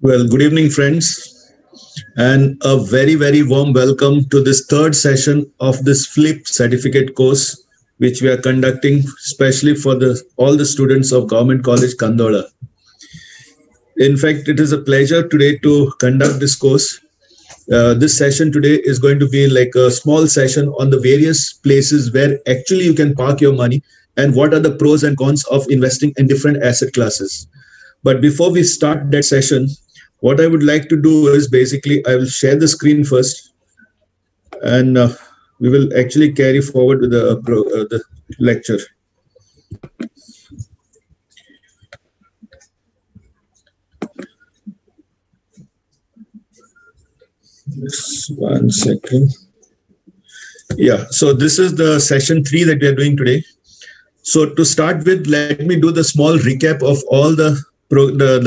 Well, good evening, friends, and a very warm welcome to this third session of this Flip certificate course, which we are conducting especially for all the students of Government College Khandola. In fact, it is a pleasure today to conduct this course. This session today is going to be like a small session on the various places where actually you can park your money and what are the pros and cons of investing in different asset classes. But before we start that session, what I would like to do is basically I will share the screen first, and we will actually carry forward with the lecture. Just 1 second. Yeah, so this is the session 3 that we are doing today. So to start with, let me do the small recap of all the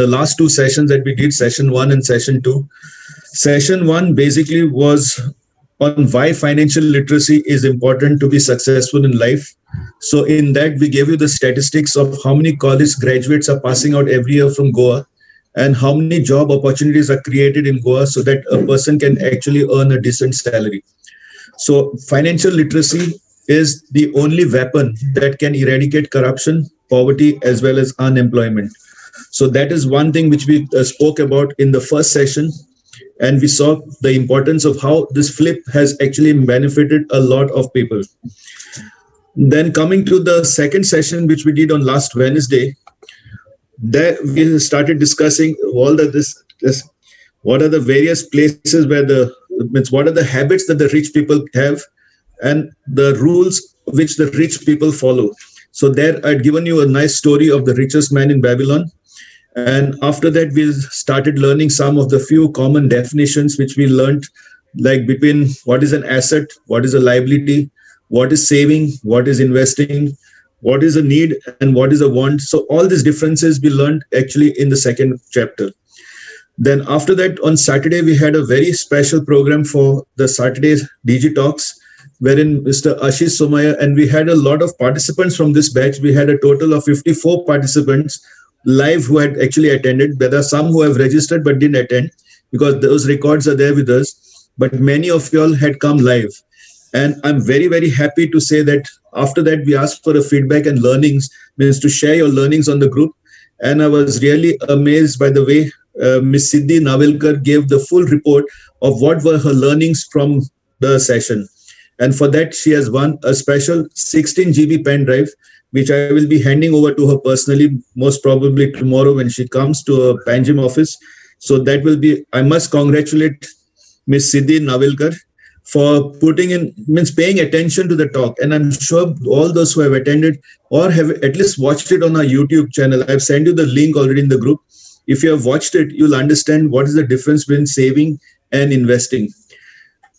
last two sessions that we did, session 1 and session 2. Session 1 basically was on why financial literacy is important to be successful in life. So in that, we gave you the statistics of how many college graduates are passing out every year from Goa and how many job opportunities are created in Goa so that a person can actually earn a decent salary. So financial literacy is the only weapon that can eradicate corruption, poverty, as well as unemployment. So that is one thing which we spoke about in the first session. And we saw the importance of how this flip has actually benefited a lot of people. Then coming to the second session, which we did on last Wednesday, there we started discussing all what are the various places where what are the habits that the rich people have and the rules which the rich people follow. So there I'd given you a nice story of the richest man in Babylon. And after that, we started learning some of the few common definitions which we learned, like between what is an asset, what is a liability, what is saving, what is investing, what is a need, and what is a want. So all these differences we learned actually in the second chapter. Then after that, on Saturday, we had a very special program for the Saturday DG Talks, wherein Mr. Ashish Somaya, and we had a lot of participants from this batch. We had a total of 54 participants live who had actually attended. There are some who have registered but didn't attend because those records are there with us. But many of you all had come live. And I'm very happy to say that after that, we asked for a feedback and learnings, means to share your learnings on the group. And I was really amazed by the way Ms. Siddhi Navelkar gave the full report of what were her learnings from the session. And for that, she has won a special 16 GB pen drive, which I will be handing over to her personally, most probably tomorrow when she comes to a Panjim office. So that will be, I must congratulate Ms. Siddhi Navelkar for paying attention to the talk. And I'm sure all those who have attended or have at least watched it on our YouTube channel, I've sent you the link already in the group. If you have watched it, you'll understand what is the difference between saving and investing.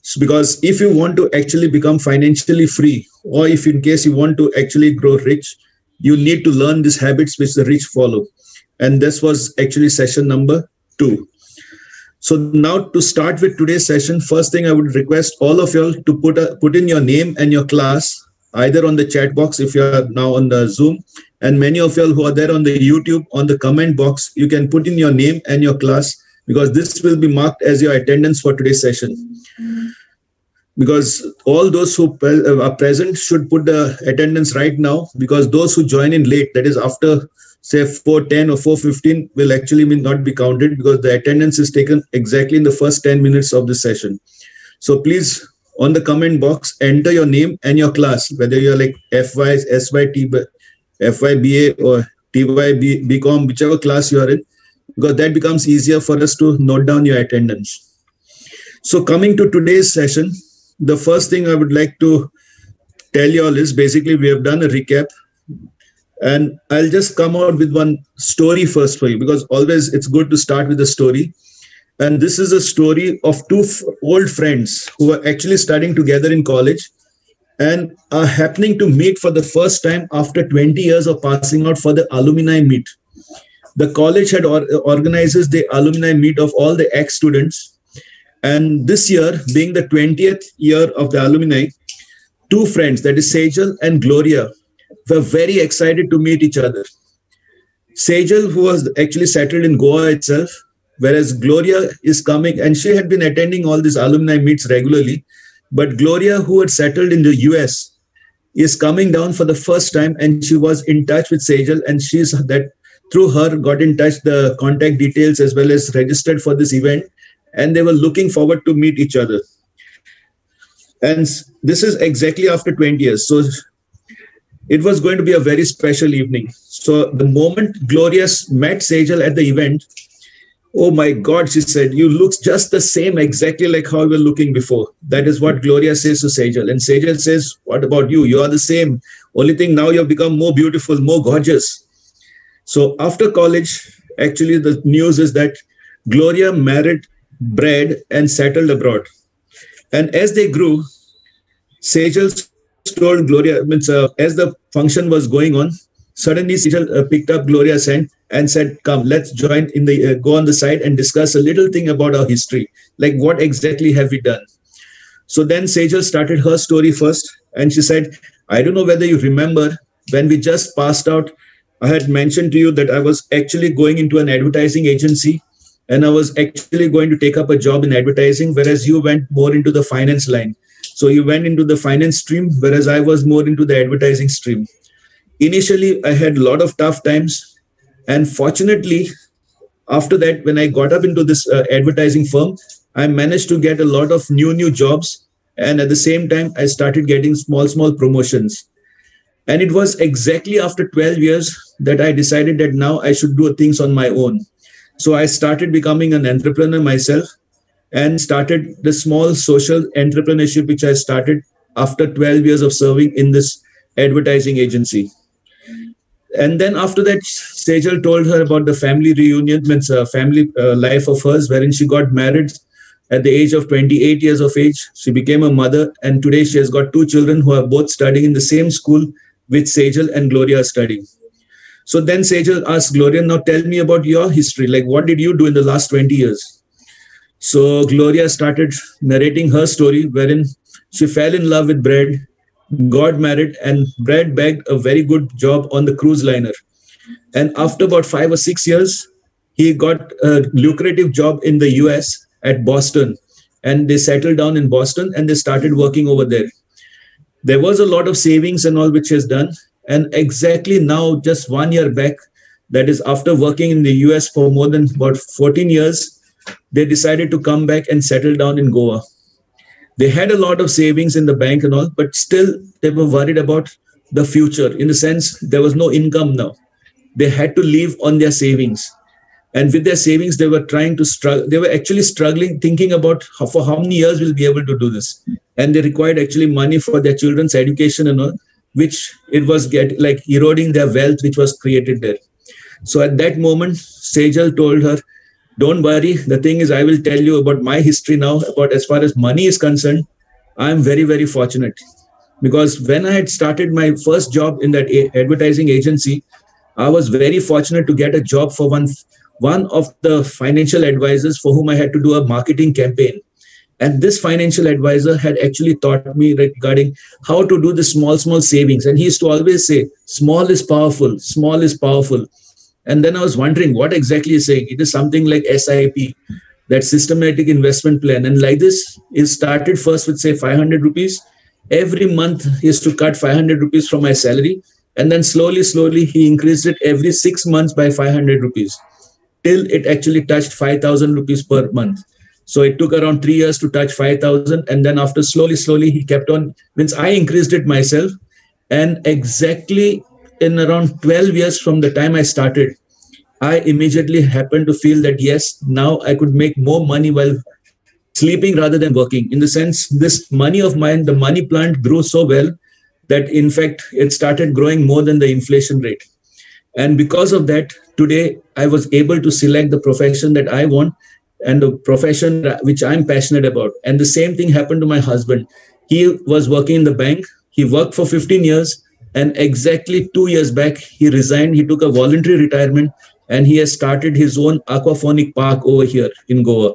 So because if you want to actually become financially free, or if in case you want to actually grow rich, you need to learn these habits which the rich follow. And this was actually session number 2. So now to start with today's session, first thing I would request all of you all to put in your name and your class, either on the chat box if you are now on the Zoom, and many of you all who are there on the YouTube, on the comment box, you can put in your name and your class, because this will be marked as your attendance for today's session. Because all those who are present should put the attendance right now, because those who join in late, that is after say 4:10 or 4:15, will actually not be counted, because the attendance is taken exactly in the first 10 minutes of the session. So please, on the comment box, enter your name and your class, whether you're like FY, SY, FY, BA or TY, BCom, whichever class you are in, because that becomes easier for us to note down your attendance. So coming to today's session, the first thing I would like to tell you all is basically we have done a recap, and I'll just come out with one story first for you, because always it's good to start with a story. And this is a story of two old friends who are actually studying together in college and are happening to meet for the first time after 20 years of passing out for the alumni meet. The college had organizes the alumni meet of all the ex-students. And this year, being the 20th year of the alumni, two friends, that is Sejal and Gloria, were very excited to meet each other. Sejal, who was actually settled in Goa itself, whereas Gloria is coming, and she had been attending all these alumni meets regularly. But Gloria, who had settled in the US, is coming down for the first time, and she was in touch with Sejal, and she's that through her got in touch the contact details as well as registered for this event, and they were looking forward to meet each other. And this is exactly after 20 years. So it was going to be a very special evening. So the moment Gloria met Sejal at the event, oh my God, she said, you look just the same, exactly like how we were looking before. That is what Gloria says to Sejal. And Sejal says, what about you? You are the same. Only thing now you've become more beautiful, more gorgeous. So after college, actually the news is that Gloria married Brad and settled abroad. And as they grew, Sejal told Gloria, as the function was going on, suddenly Sejal picked up Gloria's hand and said, come, let's join in the, go on the side and discuss a little thing about our history. Like what exactly have we done? So then Sejal started her story first. And she said, I don't know whether you remember when we just passed out, I had mentioned to you that I was actually going into an advertising agency and I was actually going to take up a job in advertising, whereas you went more into the finance line. So you went into the finance stream, whereas I was more into the advertising stream. Initially, I had a lot of tough times. And fortunately, after that, when I got up into this advertising firm, I managed to get a lot of new jobs. And at the same time, I started getting small promotions. And it was exactly after 12 years that I decided that now I should do things on my own. So I started becoming an entrepreneur myself and started the small social entrepreneurship, which I started after 12 years of serving in this advertising agency. And then after that, Sejal told her about the family reunion, means family life of hers, wherein she got married at the age of 28 years of age. She became a mother, and today she has got 2 children who are both studying in the same school which Sejal and Gloria are studying. So then Sejal asked Gloria, now tell me about your history. Like, what did you do in the last 20 years? So Gloria started narrating her story, wherein she fell in love with Brad, got married, and Brad bagged a very good job on the cruise liner. And after about 5 or 6 years, he got a lucrative job in the US at Boston. And they settled down in Boston and they started working over there. There was a lot of savings and all which is done. And exactly now, just 1 year back, that is after working in the US for more than about 14 years, they decided to come back and settle down in Goa. They had a lot of savings in the bank and all, but still they were worried about the future. In the sense, there was no income now. They had to live on their savings. And with their savings, they were trying to struggle. They were actually struggling, thinking about for how many years we'll be able to do this. And they required actually money for their children's education and all, which it was like eroding their wealth, which was created there. So at that moment, Sejal told her, don't worry. The thing is, I will tell you about my history now. About as far as money is concerned, I am very fortunate. Because when I had started my first job in that advertising agency, I was very fortunate to get a job for one of the financial advisors for whom I had to do a marketing campaign. And this financial advisor had actually taught me regarding how to do the small savings. And he used to always say, small is powerful, small is powerful. And then I was wondering what exactly he's saying. It is something like SIP, that systematic investment plan. And like this, it started first with say 500 rupees. Every month he used to cut 500 rupees from my salary. And then slowly he increased it every 6 months by 500 rupees till it actually touched 5,000 rupees per month. So it took around 3 years to touch 5,000. And then after slowly he kept on, means I increased it myself. And exactly in around 12 years from the time I started, I immediately happened to feel that, yes, now I could make more money while sleeping rather than working. In the sense, this money of mine, the money plant grew so well that in fact, it started growing more than the inflation rate. And because of that, today I was able to select the profession that I want and the profession which I'm passionate about. And the same thing happened to my husband. He was working in the bank. He worked for 15 years. And exactly 2 years back, he resigned. He took a voluntary retirement and he has started his own aquaponic park over here in Goa.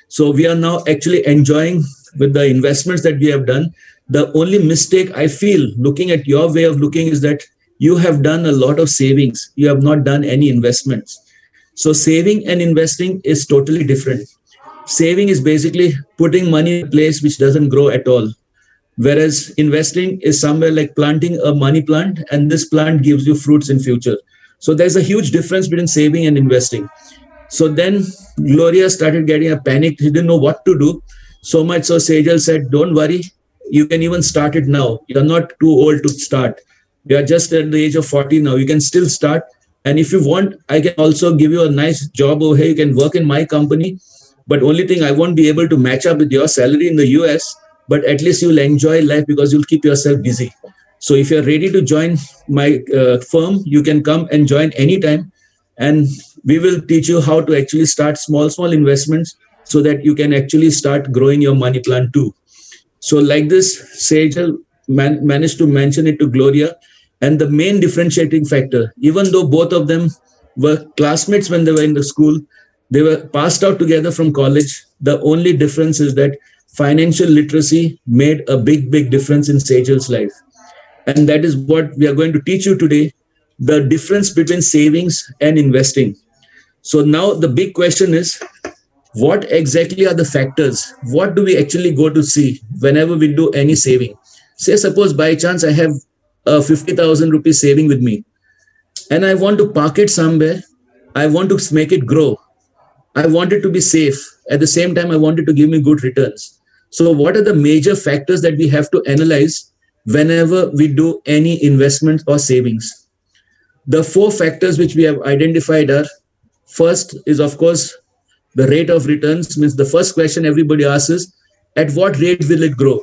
So we are now actually enjoying with the investments that we have done. The only mistake I feel looking at your way of looking is that you have done a lot of savings. You have not done any investments. So saving and investing is totally different. Saving is basically putting money in a place which doesn't grow at all. Whereas investing is somewhere like planting a money plant, and this plant gives you fruits in future. So there's a huge difference between saving and investing. So then Gloria started getting a panic. She didn't know what to do. So much so Sejal said, don't worry, you can even start it now. You're not too old to start. You are just at the age of 40 now. You can still start. And if you want, I can also give you a nice job over here. You can work in my company. But only thing, I won't be able to match up with your salary in the US, but at least you'll enjoy life because you'll keep yourself busy. So if you're ready to join my firm, you can come and join anytime. And we will teach you how to actually start small investments so that you can actually start growing your money plan too. So like this, Sejal managed to mention it to Gloria. And the main differentiating factor, even though both of them were classmates when they were in the school, they were passed out together from college. The only difference is that financial literacy made a big difference in Sejal's life. And that is what we are going to teach you today, the difference between savings and investing. So now the big question is, what exactly are the factors? What do we actually go to see whenever we do any saving? Say, suppose by chance I have a 50,000 rupees saving with me and I want to park it somewhere. I want to make it grow. I want it to be safe. At the same time, I want it to give me good returns. So what are the major factors that we have to analyze whenever we do any investment or savings? The 4 factors which we have identified are, first is, of course, the rate of returns. Means the first question everybody asks is, at what rate will it grow?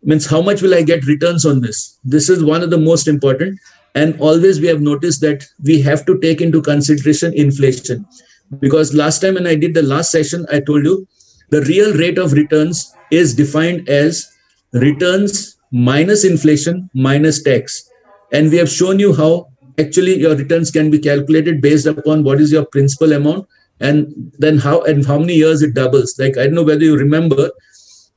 Means how much will I get returns on this? This is one of the most important. And always we have noticed that we have to take into consideration inflation. Because last time when I did the last session, I told you the real rate of returns is defined as returns minus inflation minus tax. And we have shown you how actually your returns can be calculated based upon what is your principal amount and then how many years it doubles. Like, I don't know whether you remember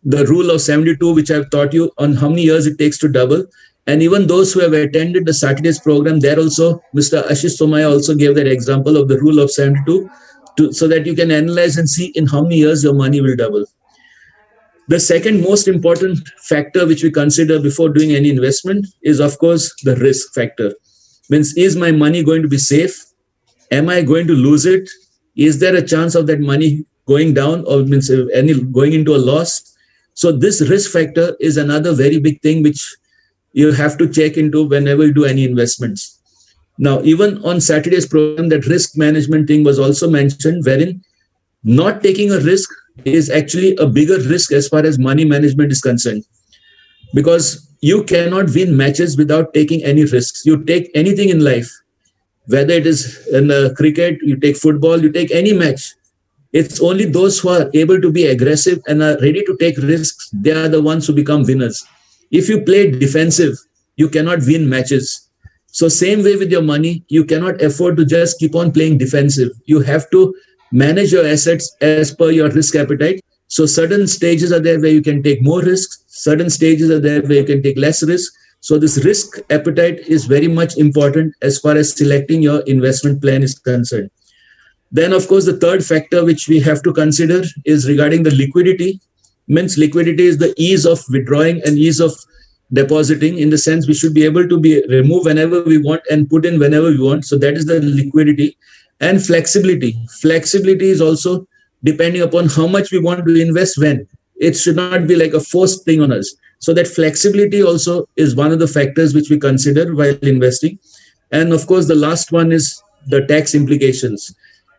the rule of 72, which I've taught you on how many years it takes to double. And even those who have attended the Saturdays program, there also, Mr. Ashish Somaya also gave that example of the rule of 72 so that you can analyze and see in how many years your money will double. The second most important factor which we consider before doing any investment is, of course, the risk factor. Means, is my money going to be safe? Am I going to lose it? Is there a chance of that money going down or means any going into a loss? So this risk factor is another very big thing which you have to check into whenever you do any investments. Now, even on Saturday's program, that risk management thing was also mentioned, wherein not taking a risk is actually a bigger risk as far as money management is concerned. Because you cannot win matches without taking any risks. You take anything in life, whether it is in cricket, you take football, you take any match. It's only those who are able to be aggressive and are ready to take risks, they are the ones who become winners. If you play defensive, you cannot win matches. So same way with your money, you cannot afford to just keep on playing defensive. You have to manage your assets as per your risk appetite. So certain stages are there where you can take more risks. Certain stages are there where you can take less risk. So this risk appetite is very much important as far as selecting your investment plan is concerned. Then, of course, the third factor which we have to consider is regarding the liquidity. Means liquidity is the ease of withdrawing and ease of depositing, in the sense we should be able to remove whenever we want and put in whenever we want. So that is the liquidity. And flexibility. Flexibility is also depending upon how much we want to invest when. It should not be like a forced thing on us. So that flexibility also is one of the factors which we consider while investing. And of course, the last one is the tax implications,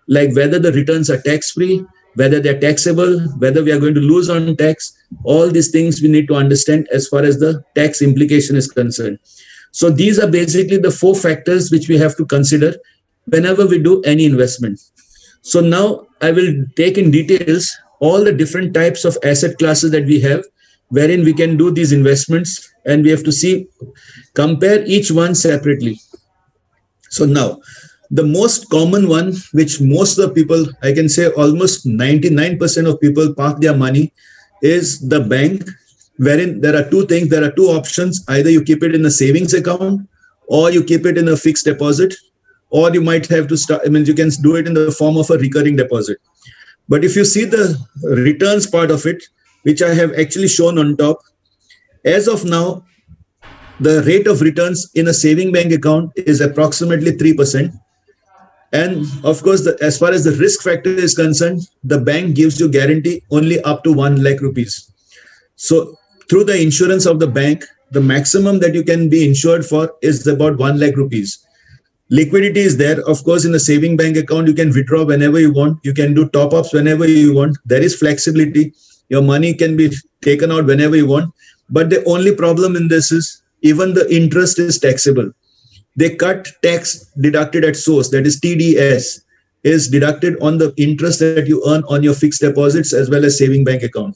like whether the returns are tax-free, whether they're taxable, whether we are going to lose on tax. All these things we need to understand as far as the tax implication is concerned. So these are basically the 4 factors which we have to consider whenever we do any investment. So now I will take in details all the different types of asset classes that we have, wherein we can do these investments, and we have to compare each one separately. So now, the most common one, which most of the people, I can say almost 99% of people park their money, is the bank, wherein there are 2 things. There are 2 options. Either you keep it in a savings account or you keep it in a fixed deposit. or you might have to start, I mean, you can do it in the form of a recurring deposit. But if you see the returns part of it, which I have actually shown on top, as of now, the rate of returns in a saving bank account is approximately 3%. And of course, as far as the risk factor is concerned, the bank gives you guarantee only up to 1 lakh rupees. So through the insurance of the bank, the maximum that you can be insured for is about 1 lakh rupees. Liquidity is there. Of course, in a saving bank account, you can withdraw whenever you want. You can do top ups whenever you want. There is flexibility. Your money can be taken out whenever you want. But the only problem in this is even the interest is taxable. They cut tax deducted at source, that is TDS, is deducted on the interest that you earn on your fixed deposits as well as saving bank account.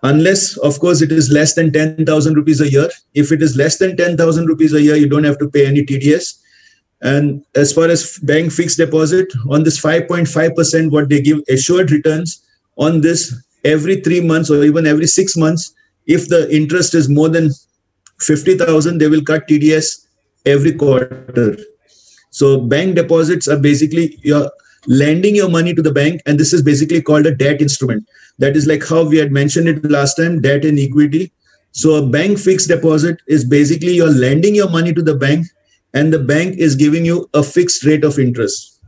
Unless, of course, it is less than 10,000 rupees a year. If it is less than 10,000 rupees a year, you don't have to pay any TDS. And as far as bank fixed deposit, on this 5.5%, what they give assured returns on this every 3 months or even every 6 months, if the interest is more than 50,000, they will cut TDS every quarter. So bank deposits are basically you're lending your money to the bank, and this is basically called a debt instrument. That is like how we had mentioned it last time, debt and equity. So a bank fixed deposit is basically you're lending your money to the bank, and the bank is giving you a fixed rate of interest.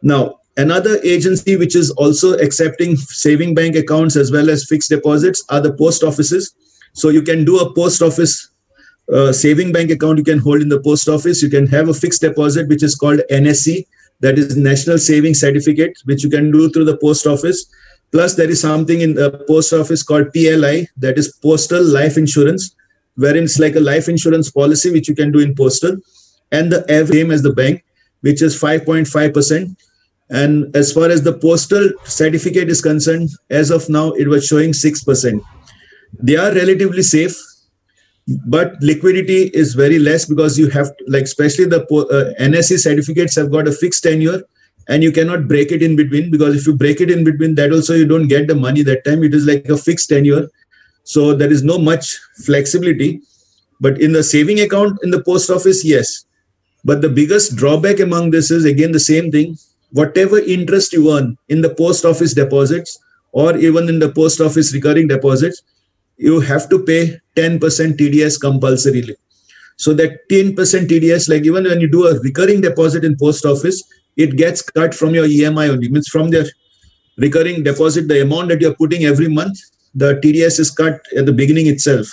Now, another agency which is also accepting saving bank accounts as well as fixed deposits are the post offices. So you can do a post office saving bank account you can hold in the post office. You can have a fixed deposit, which is called NSC, that is National Savings Certificate, which you can do through the post office. Plus, there is something in the post office called PLI, that is Postal Life Insurance, wherein it's like a life insurance policy, which you can do in postal. And the same as the bank, which is 5.5%. And as far as the postal certificate is concerned, as of now, it was showing 6%. They are relatively safe, but liquidity is very less because you have, like, especially the NSE certificates have got a fixed tenure and you cannot break it in between, because if you break it in between, that also you don't get the money that time. It is like a fixed tenure. So there is no much flexibility. But in the saving account in the post office, yes. But the biggest drawback among this is, again, the same thing. Whatever interest you earn in the post office deposits or even in the post office recurring deposits, you have to pay 10% TDS compulsorily. So that 10% TDS, like even when you do a recurring deposit in post office, it gets cut from your EMI only. Means from the recurring deposit, the amount that you're putting every month, the TDS is cut at the beginning itself.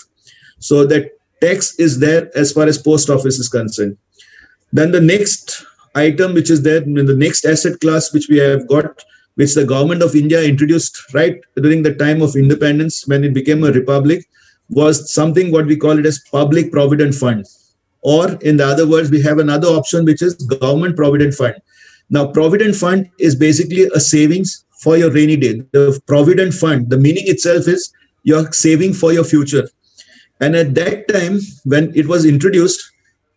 So that tax is there as far as post office is concerned. Then the next item which is there, the next asset class which we have got, which the government of India introduced right during the time of independence when it became a republic, was something what we call it as public provident fund. Or in the other words, we have another option which is government provident fund. Now, provident fund is basically a savings for your rainy day. The provident fund, the meaning itself is you're saving for your future. And at that time, when it was introduced,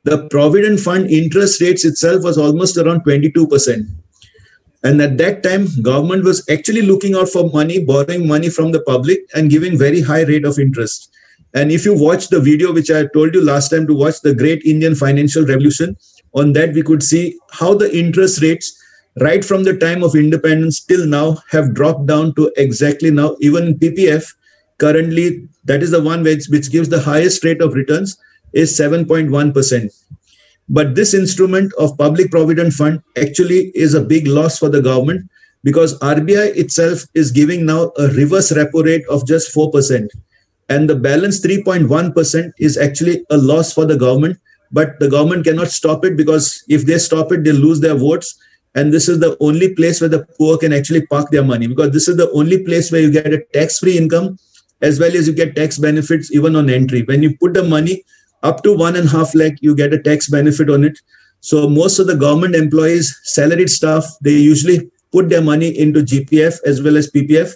the provident fund interest rates itself was almost around 22%. And at that time, government was actually looking out for money, borrowing money from the public and giving very high rate of interest. And if you watch the video, which I told you last time to watch, the Great Indian Financial Revolution, on that we could see how the interest rates right from the time of independence till now have dropped down to exactly now. Even PPF, currently, that is the one which gives the highest rate of returns, is 7.1%. But this instrument of public provident fund actually is a big loss for the government, because RBI itself is giving now a reverse repo rate of just 4%. And the balance 3.1% is actually a loss for the government. But the government cannot stop it, because if they stop it, they lose their votes. And this is the only place where the poor can actually park their money, because this is the only place where you get a tax-free income as well as you get tax benefits even on entry. When you put the money up to 1.5 lakh, you get a tax benefit on it. So most of the government employees, salaried staff, they usually put their money into GPF as well as PPF,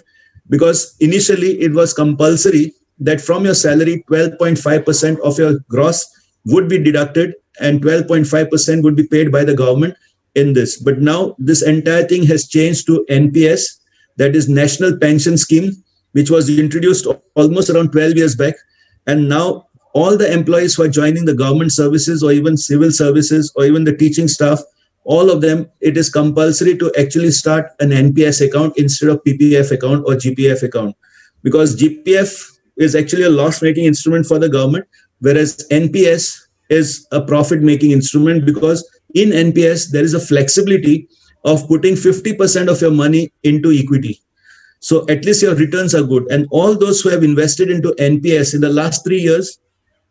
because initially it was compulsory that from your salary, 12.5% of your gross would be deducted and 12.5% would be paid by the government in this. But now this entire thing has changed to NPS, that is National Pension Scheme, which was introduced almost around 12 years back. And now all the employees who are joining the government services or even civil services or even the teaching staff, all of them, it is compulsory to actually start an NPS account instead of PPF account or GPF account, because GPF is actually a loss-making instrument for the government, whereas NPS is a profit-making instrument, because in NPS, there is a flexibility of putting 50% of your money into equity. So at least your returns are good. And all those who have invested into NPS in the last 3 years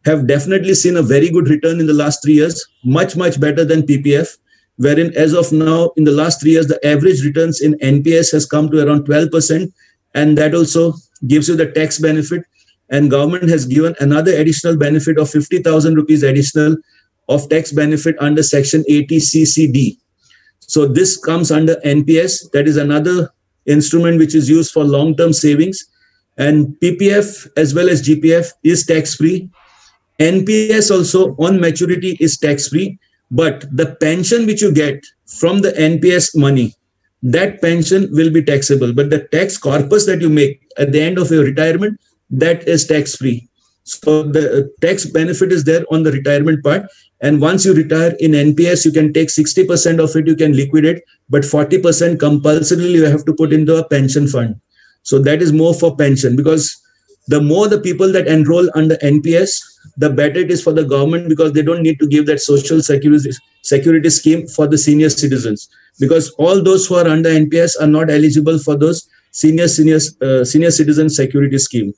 have definitely seen a very good return in the last 3 years, much, much better than PPF, wherein as of now, in the last 3 years, the average returns in NPS has come to around 12%. And that also gives you the tax benefit. And government has given another additional benefit of 50,000 rupees additional of tax benefit under Section 80CCD. So this comes under NPS. That is another instrument which is used for long-term savings. And PPF as well as GPF is tax-free. NPS also on maturity is tax-free. But the pension which you get from the NPS money, that pension will be taxable. But the tax corpus that you make at the end of your retirement, that is tax-free. So the tax benefit is there on the retirement part. And once you retire in NPS, you can take 60% of it, you can liquidate, but 40% compulsorily you have to put into a pension fund. So that is more for pension, because the more the people that enroll under NPS, the better it is for the government, because they don't need to give that social security scheme for the senior citizens, because all those who are under NPS are not eligible for those senior citizen security scheme.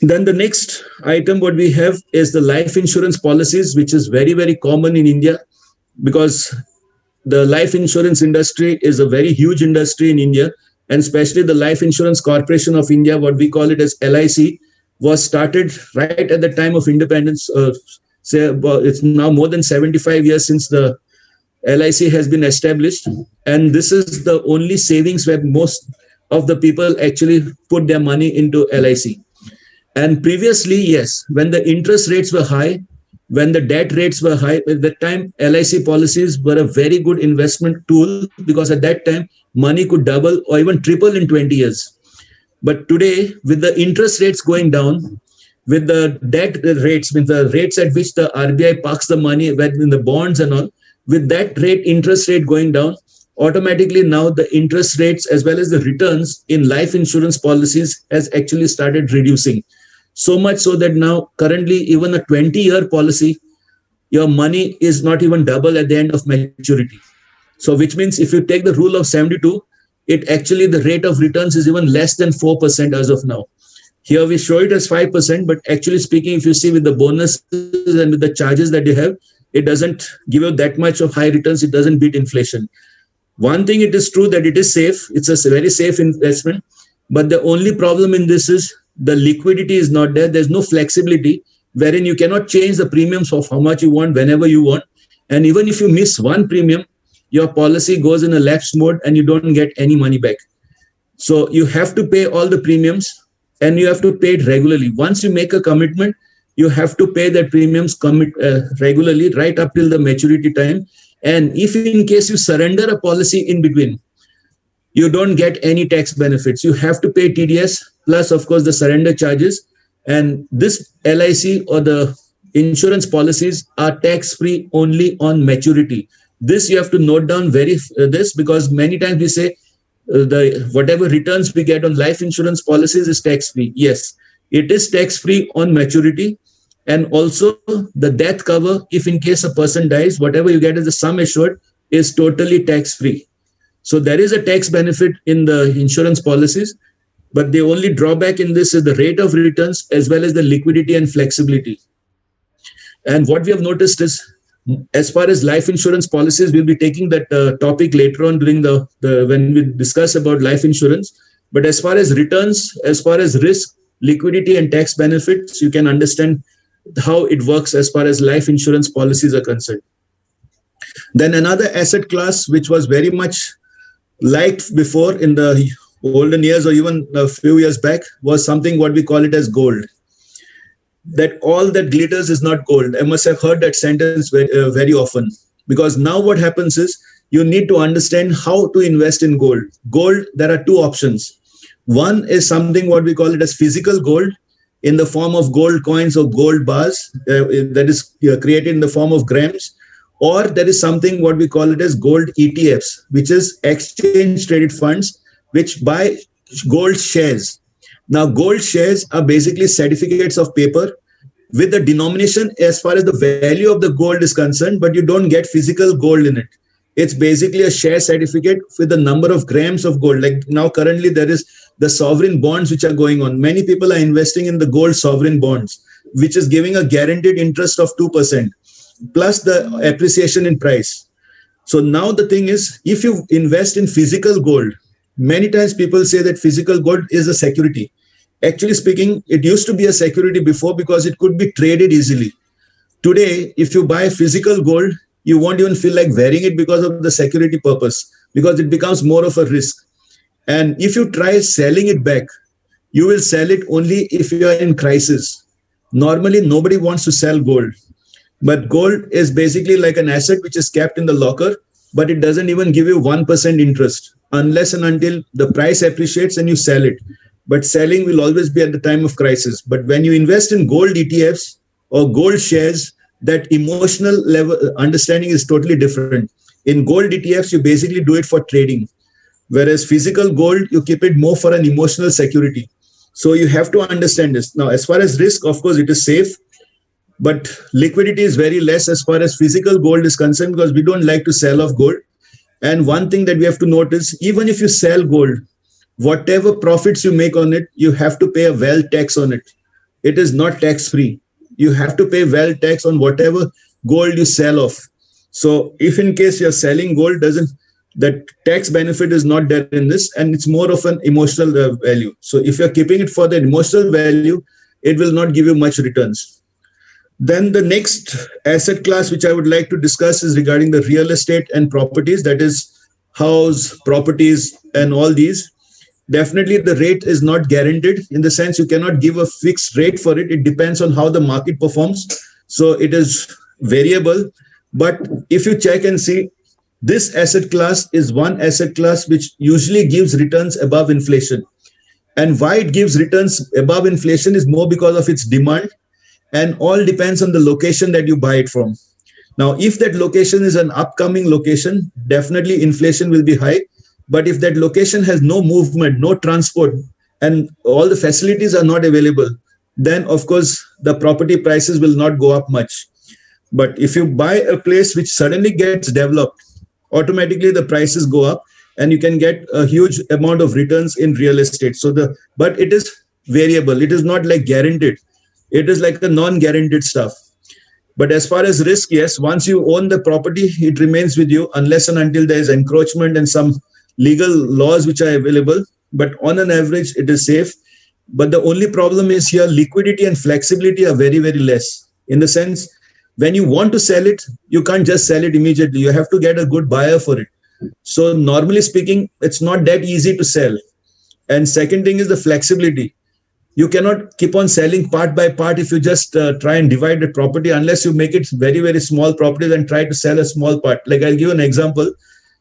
Then the next item what we have is the life insurance policies, which is very, very common in India, because the life insurance industry is a very huge industry in India, and especially the Life Insurance Corporation of India, what we call it as LIC, was started right at the time of independence. It's now more than 75 years since the LIC has been established. And this is the only savings where most of the people actually put their money into LIC. And previously, yes, when the interest rates were high, when the debt rates were high, at that time, LIC policies were a very good investment tool, because at that time, money could double or even triple in 20 years. But today, with the interest rates going down, with the debt rates, with the rates at which the RBI parks the money in the bonds and all, with that interest rate going down, automatically now the interest rates as well as the returns in life insurance policies has actually started reducing. So much so that now currently even a 20-year policy, your money is not even double at the end of maturity. So which means if you take the rule of 72, it actually the rate of returns is even less than 4% as of now. Here we show it as 5%, but actually speaking, if you see with the bonuses and with the charges that you have, it doesn't give you that much of high returns. It doesn't beat inflation. One thing, it is true that it is safe. It's a very safe investment. But the only problem in this is the liquidity is not there. There's no flexibility, wherein you cannot change the premiums of how much you want whenever you want. And even if you miss one premium, your policy goes in a lapse mode and you don't get any money back. So you have to pay all the premiums and you have to pay it regularly. Once you make a commitment, you have to pay that premiums regularly right up till the maturity time. And if in case you surrender a policy in between, you don't get any tax benefits. You have to pay TDS plus, of course, the surrender charges. And this LIC or the insurance policies are tax-free only on maturity. This you have to note down because many times we say whatever returns we get on life insurance policies is tax-free. Yes, it is tax-free on maturity. And also the death cover, if in case a person dies, whatever you get as a sum assured is totally tax-free. So there is a tax benefit in the insurance policies, but the only drawback in this is the rate of returns as well as the liquidity and flexibility. And what we have noticed is, as far as life insurance policies, we'll be taking that topic later on during when we discuss about life insurance. But as far as returns, as far as risk, liquidity and tax benefits, you can understand how it works as far as life insurance policies are concerned. Then another asset class which was very much liked before in the olden years or even a few years back was something what we call it as gold. That all that glitters is not gold. I must have heard that sentence very often, because now what happens is you need to understand how to invest in gold. Gold, there are two options. One is something what we call it as physical gold in the form of gold coins or gold bars that is created in the form of grams, Or there is something what we call it as gold ETFs, which is exchange traded funds, which buy gold shares. Now, gold shares are basically certificates of paper with the denomination as far as the value of the gold is concerned, but you don't get physical gold in it. It's basically a share certificate with the number of grams of gold. Like now, currently, there is the sovereign bonds which are going on. Many people are investing in the gold sovereign bonds, which is giving a guaranteed interest of 2% plus the appreciation in price. So now the thing is, if you invest in physical gold, many times people say that physical gold is a security. Actually speaking, it used to be a security before because it could be traded easily. Today, if you buy physical gold, you won't even feel like wearing it because of the security purpose, because it becomes more of a risk. And if you try selling it back, you will sell it only if you are in crisis. Normally, nobody wants to sell gold. But gold is basically like an asset which is kept in the locker, but it doesn't even give you 1% interest unless and until the price appreciates and you sell it. But selling will always be at the time of crisis. But when you invest in gold ETFs or gold shares, that emotional level understanding is totally different. In gold ETFs, you basically do it for trading, whereas physical gold, you keep it more for an emotional security. So you have to understand this. Now, as far as risk, of course, it is safe, but liquidity is very less as far as physical gold is concerned because we don't like to sell off gold. And one thing that we have to note is even if you sell gold, whatever profits you make on it, you have to pay a wealth tax on it. It is not tax free. You have to pay wealth tax on whatever gold you sell off. So if in case you're selling gold, that tax benefit is not there in this, and it's more of an emotional value. So if you're keeping it for the emotional value, it will not give you much returns. Then the next asset class which I would like to discuss is regarding the real estate and properties, that is house, properties, and all these. Definitely the rate is not guaranteed in the sense you cannot give a fixed rate for it. It depends on how the market performs. So it is variable. But if you check and see, this asset class is one asset class which usually gives returns above inflation. And why it gives returns above inflation is more because of its demand, and all depends on the location that you buy it from. Now, if that location is an upcoming location, definitely inflation will be high. But if that location has no movement, no transport, and all the facilities are not available, then of course the property prices will not go up much. But if you buy a place which suddenly gets developed, automatically the prices go up and you can get a huge amount of returns in real estate. But it is variable. It is not like guaranteed. It is like a non-guaranteed stuff. But as far as risk, yes, once you own the property, it remains with you unless and until there is encroachment and some legal laws which are available. But on an average, it is safe. But the only problem is here, liquidity and flexibility are very, very less. In the sense, when you want to sell it, you can't just sell it immediately. You have to get a good buyer for it. So normally speaking, it's not that easy to sell. And second thing is the flexibility. You cannot keep on selling part by part if you just try and divide the property, unless you make it very, very small properties and try to sell a small part. Like I'll give an example.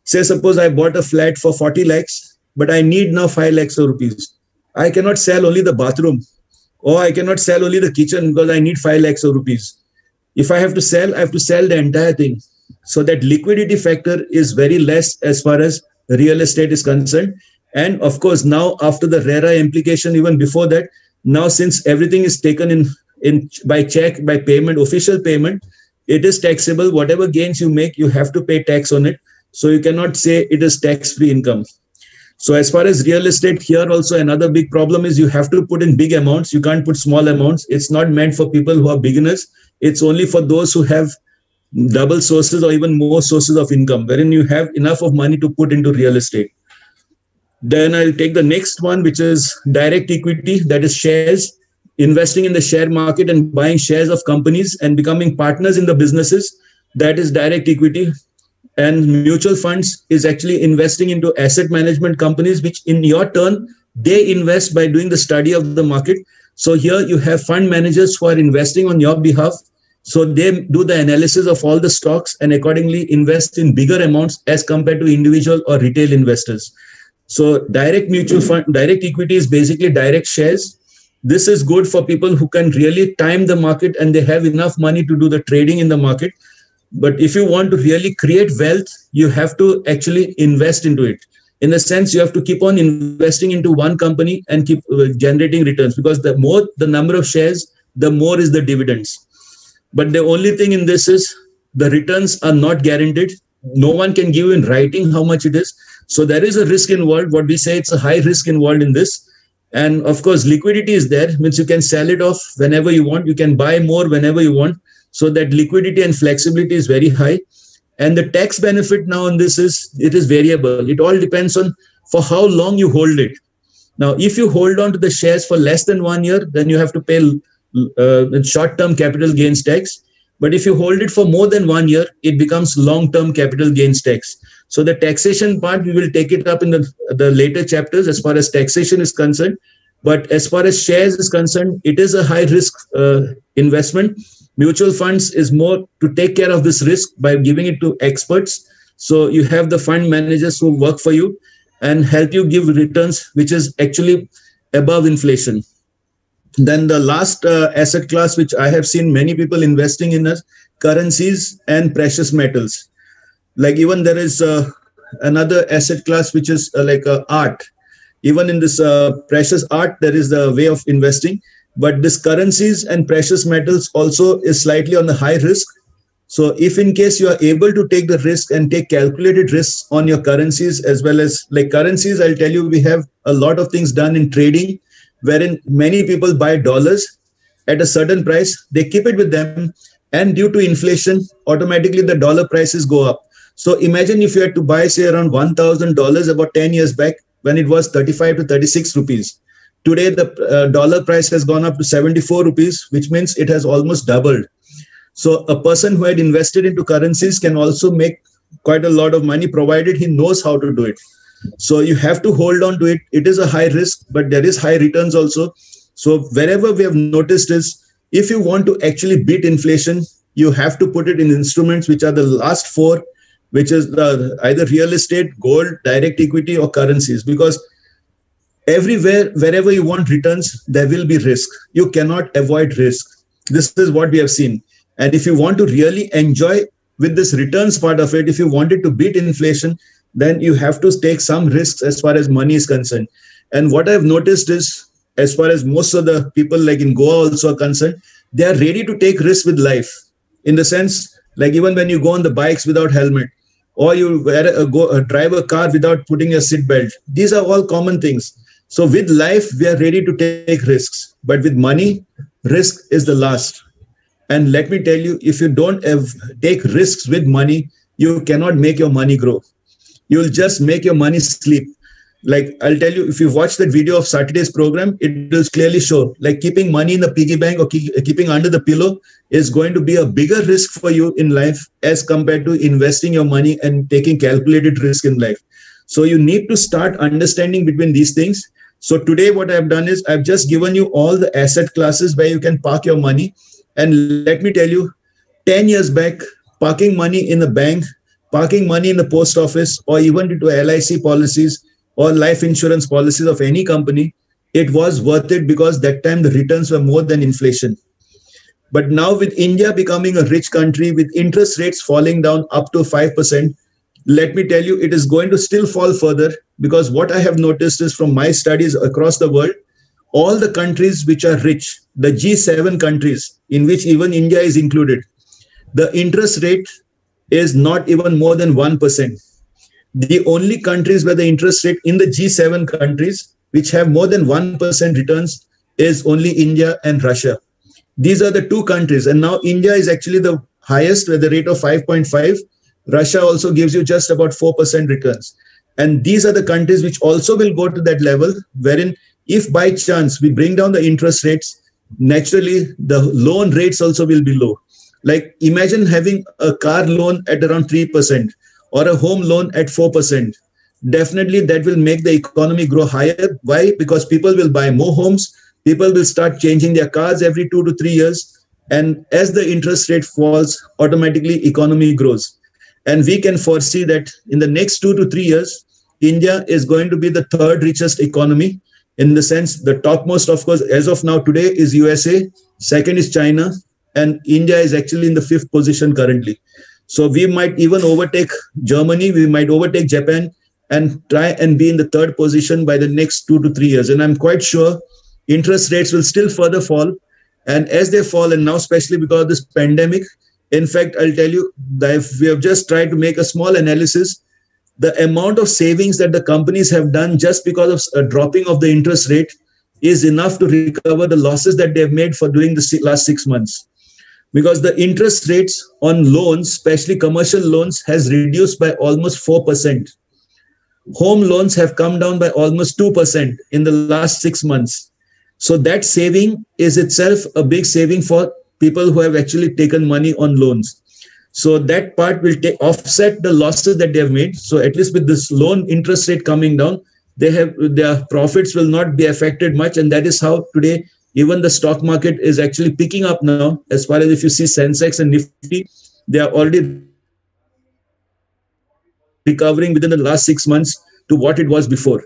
Say, suppose I bought a flat for 40 lakhs, but I need now 5 lakhs of rupees. I cannot sell only the bathroom, or I cannot sell only the kitchen because I need 5 lakhs of rupees. If I have to sell, I have to sell the entire thing. So that liquidity factor is very less as far as real estate is concerned. And of course, now after the RERA implication, even before that, now since everything is taken in by check, by payment, official payment, it is taxable. Whatever gains you make, you have to pay tax on it. So you cannot say it is tax-free income. So as far as real estate, here also another big problem is you have to put in big amounts. You can't put small amounts. It's not meant for people who are beginners. It's only for those who have double sources or even more sources of income, wherein you have enough of money to put into real estate. Then I'll take the next one, which is direct equity, that is shares, investing in the share market and buying shares of companies and becoming partners in the businesses. That is direct equity. And mutual funds is actually investing into asset management companies, which in your turn, they invest by doing the study of the market. So here you have fund managers who are investing on your behalf. So they do the analysis of all the stocks and accordingly invest in bigger amounts as compared to individual or retail investors. So direct mutual fund, direct equity is basically direct shares. This is good for people who can really time the market and they have enough money to do the trading in the market. But if you want to really create wealth, you have to actually invest into it. In the sense, you have to keep on investing into one company and keep generating returns, because the more the number of shares, the more is the dividends. But the only thing in this is the returns are not guaranteed. No one can give you in writing how much it is. So there is a risk involved. What we say, it's a high risk involved in this. And of course, liquidity is there, means you can sell it off whenever you want. You can buy more whenever you want. So that liquidity and flexibility is very high. And the tax benefit now on this is, it is variable. It all depends on for how long you hold it. Now, if you hold on to the shares for less than 1 year, then you have to pay short-term capital gains tax. But if you hold it for more than 1 year, it becomes long-term capital gains tax. So the taxation part, we will take it up in the later chapters as far as taxation is concerned. But as far as shares is concerned, it is a high risk investment. Mutual funds is more to take care of this risk by giving it to experts. So you have the fund managers who work for you and help you give returns, which is actually above inflation. Then the last asset class, which I have seen many people investing in, is currencies and precious metals. Like even there is another asset class, which is like art. Even in this precious art, there is the way of investing. But this currencies and precious metals also is slightly on the high risk. So if in case you are able to take the risk and take calculated risks on your currencies, as well as like currencies, I'll tell you, we have a lot of things done in trading, wherein many people buy dollars at a certain price, they keep it with them, and due to inflation, automatically the dollar prices go up. So imagine if you had to buy, say, around $1,000 about 10 years back, when it was 35 to 36 rupees. Today, the dollar price has gone up to 74 rupees, which means it has almost doubled. So a person who had invested into currencies can also make quite a lot of money, provided he knows how to do it. So you have to hold on to it. It is a high risk, but there is high returns also. So wherever we have noticed is, if you want to actually beat inflation, you have to put it in instruments which are the last four, which is either real estate, gold, direct equity, or currencies. Because everywhere, wherever you want returns, there will be risk. You cannot avoid risk. This is what we have seen. And if you want to really enjoy with this returns part of it, if you wanted to beat inflation, then you have to take some risks as far as money is concerned. And what I've noticed is, as far as most of the people like in Goa also are concerned, they are ready to take risks with life. In the sense, like even when you go on the bikes without helmet, or you drive a car without putting a seat belt, these are all common things. So with life, we are ready to take risks. But with money, risk is the last. And let me tell you, if you don't take risks with money, you cannot make your money grow. You'll just make your money sleep. Like I'll tell you, if you watch that video of Saturday's program, it will clearly show like keeping money in the piggy bank or keeping under the pillow is going to be a bigger risk for you in life as compared to investing your money and taking calculated risk in life. So you need to start understanding between these things. So today what I've done is I've just given you all the asset classes where you can park your money. And let me tell you, 10 years back, parking money in the bank, parking money in the post office, or even into LIC policies or life insurance policies of any company, it was worth it because that time the returns were more than inflation. But now with India becoming a rich country, with interest rates falling down up to 5%, let me tell you, it is going to still fall further, because what I have noticed is from my studies across the world, all the countries which are rich, the G7 countries, in which even India is included, the interest rate is not even more than 1%. The only countries where the interest rate in the G7 countries, which have more than 1% returns, is only India and Russia. These are the two countries. And now India is actually the highest with the rate of 5.5. Russia also gives you just about 4% returns. And these are the countries which also will go to that level, wherein if by chance we bring down the interest rates, naturally the loan rates also will be low. Like imagine having a car loan at around 3% or a home loan at 4%. Definitely that will make the economy grow higher. Why? Because people will buy more homes. People will start changing their cars every 2 to 3 years. And as the interest rate falls, automatically economy grows. And we can foresee that in the next 2 to 3 years, India is going to be the third richest economy. In the sense, the topmost, of course, as of now today is USA, second is China, and India is actually in the 5th position currently. So we might even overtake Germany, we might overtake Japan, and try and be in the third position by the next 2 to 3 years. And I'm quite sure interest rates will still further fall. And as they fall, and now especially because of this pandemic, in fact, I'll tell you that if we have just tried to make a small analysis, the amount of savings that the companies have done just because of a dropping of the interest rate is enough to recover the losses that they have made for during the last 6 months. Because the interest rates on loans, especially commercial loans, has reduced by almost 4%. Home loans have come down by almost 2% in the last 6 months. So that saving is itself a big saving for people who have actually taken money on loans. So that part will offset the losses that they have made. So at least with this loan interest rate coming down, their profits will not be affected much. And that is how today even the stock market is actually picking up now. As far as if you see Sensex and Nifty, they are already recovering within the last 6 months to what it was before.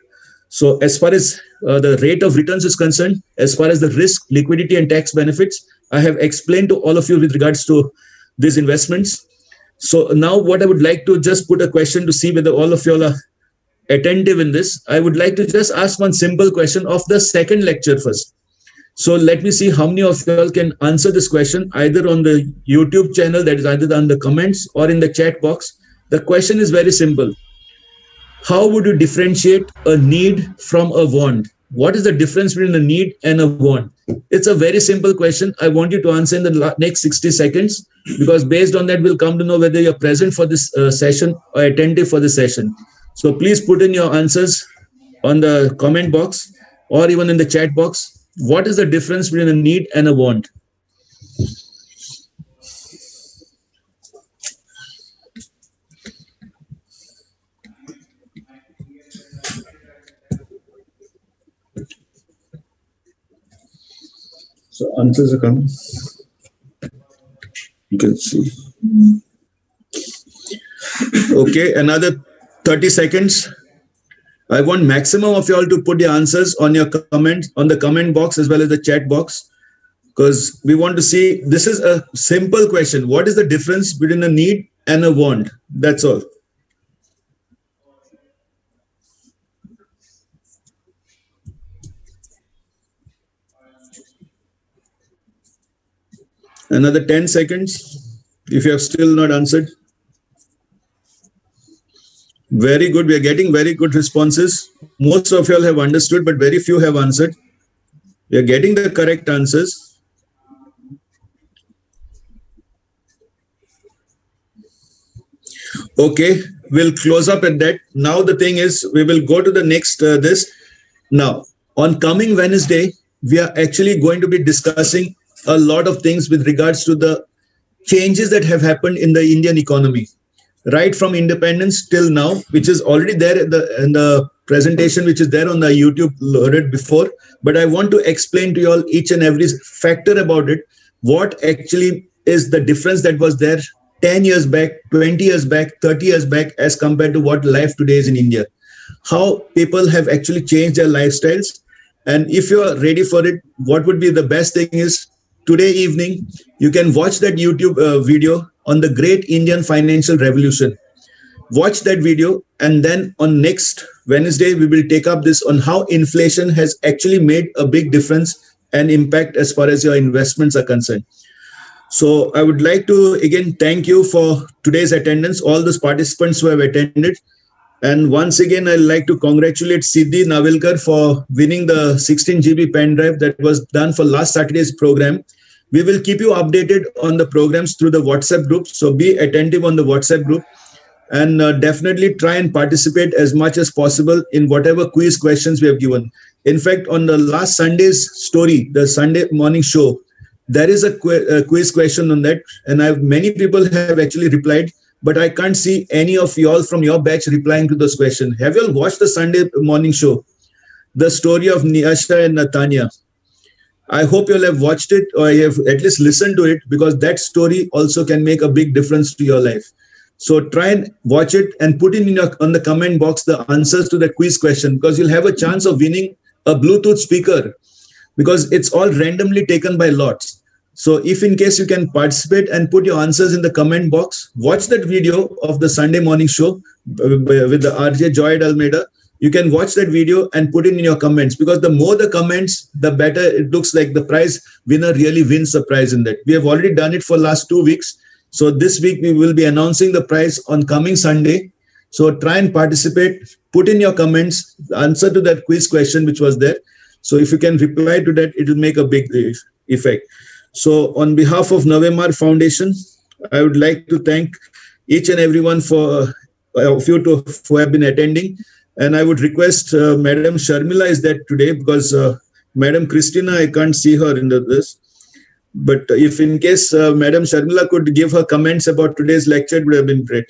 So as far as the rate of returns is concerned, as far as the risk, liquidity, and tax benefits, I have explained to all of you with regards to these investments. So now what I would like to just put a question to see whether all of you all are attentive in this. I would like to just ask one simple question of the second lecture first. So let me see how many of you all can answer this question either on the YouTube channel, that is either on the comments or in the chat box. The question is very simple. How would you differentiate a need from a want? What is the difference between a need and a want? It's a very simple question. I want you to answer in the next 60 seconds, because based on that, we'll come to know whether you're present for this session or attentive for the session. So please put in your answers on the comment box or even in the chat box. What is the difference between a need and a want? So answers are coming. You can see. Okay, another 30 seconds. I want maximum of you all to put your answers on your comment, on the comment box as well as the chat box, because we want to see, this is a simple question. What is the difference between a need and a want? That's all. Another 10 seconds if you have still not answered. Very good. We are getting very good responses. Most of you all have understood, but very few have answered. We are getting the correct answers. Okay, we'll close up at that. Now the thing is, we will go to the next this. Now, on coming Wednesday, we are actually going to be discussing a lot of things with regards to the changes that have happened in the Indian economy, right from independence till now, which is already there in the presentation, which is there on the YouTube loaded before. But I want to explain to you all each and every factor about it, what actually is the difference that was there 10 years back, 20 years back, 30 years back, as compared to what life today is in India. How people have actually changed their lifestyles. And if you are ready for it, what would be the best thing is today evening, you can watch that YouTube video on the great Indian financial revolution. Watch that video, and then on next Wednesday, we will take up this on how inflation has actually made a big difference and impact as far as your investments are concerned. So I would like to again thank you for today's attendance, all those participants who have attended. And once again, I'd like to congratulate Siddhi Navilkar for winning the 16 GB pen drive that was done for last Saturday's program. We will keep you updated on the programs through the WhatsApp group. So be attentive on the WhatsApp group, and definitely try and participate as much as possible in whatever quiz questions we have given. In fact, on the last Sunday's story, the Sunday morning show, there is a quiz question on that. And many people have actually replied, but I can't see any of you all from your batch replying to this question. Have you all watched the Sunday morning show? The story of Niasha and Natanya. I hope you all have watched it, or you have at least listened to it, because that story also can make a big difference to your life. So try and watch it and put in on the comment box the answers to the quiz question, because you'll have a chance of winning a Bluetooth speaker, because it's all randomly taken by lots. So if in case you can participate and put your answers in the comment box, watch that video of the Sunday morning show with the RJ Joy Almeida. You can watch that video and put it in your comments, because the more the comments, the better it looks like the prize winner really wins the prize in that. We have already done it for last 2 weeks. So this week we will be announcing the prize on coming Sunday. So try and participate, put in your comments, the answer to that quiz question which was there. So if you can reply to that, it will make a big effect. So on behalf of Navemar Foundation, I would like to thank each and everyone for who have been attending. And I would request Madam Sharmila is there today, because Madam Christina, I can't see her in this. But if in case Madam Sharmila could give her comments about today's lecture, it would have been great.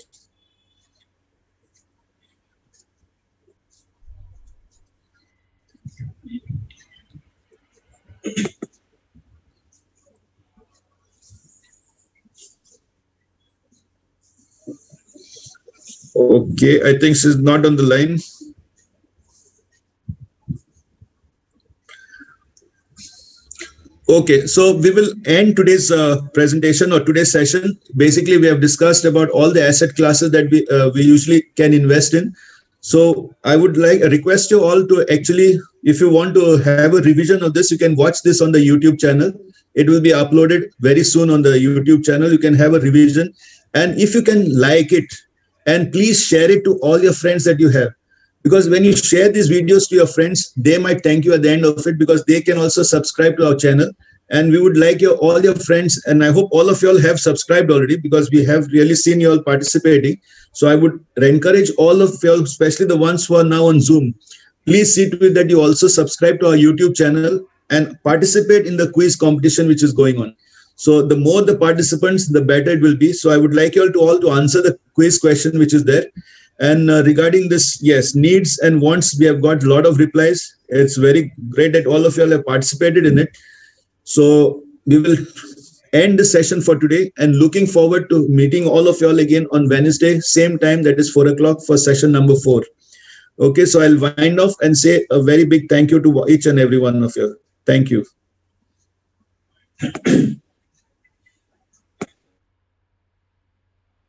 Okay, I think she's not on the line. Okay, so we will end today's presentation or today's session. Basically, we have discussed about all the asset classes that we usually can invest in. So I would like request you all to actually, if you want to have a revision of this, you can watch this on the YouTube channel. It will be uploaded very soon on the YouTube channel. You can have a revision. And if you can like it, and please share it to all your friends that you have. Because when you share these videos to your friends, they might thank you at the end of it, because they can also subscribe to our channel. And we would like all your friends, and I hope all of you all have subscribed already, because we have really seen you all participating. So I would encourage all of you all, especially the ones who are now on Zoom, please see to it that you also subscribe to our YouTube channel and participate in the quiz competition which is going on. So the more the participants, the better it will be. So I would like you all to answer the quiz question which is there. And regarding this, yes, needs and wants, we have got a lot of replies. It's very great that all of you all have participated in it. So we will end the session for today, and looking forward to meeting all of you all again on Wednesday, same time, that is 4 o'clock for session number 4. Okay, so I'll wind off and say a very big thank you to each and every one of you. Thank you.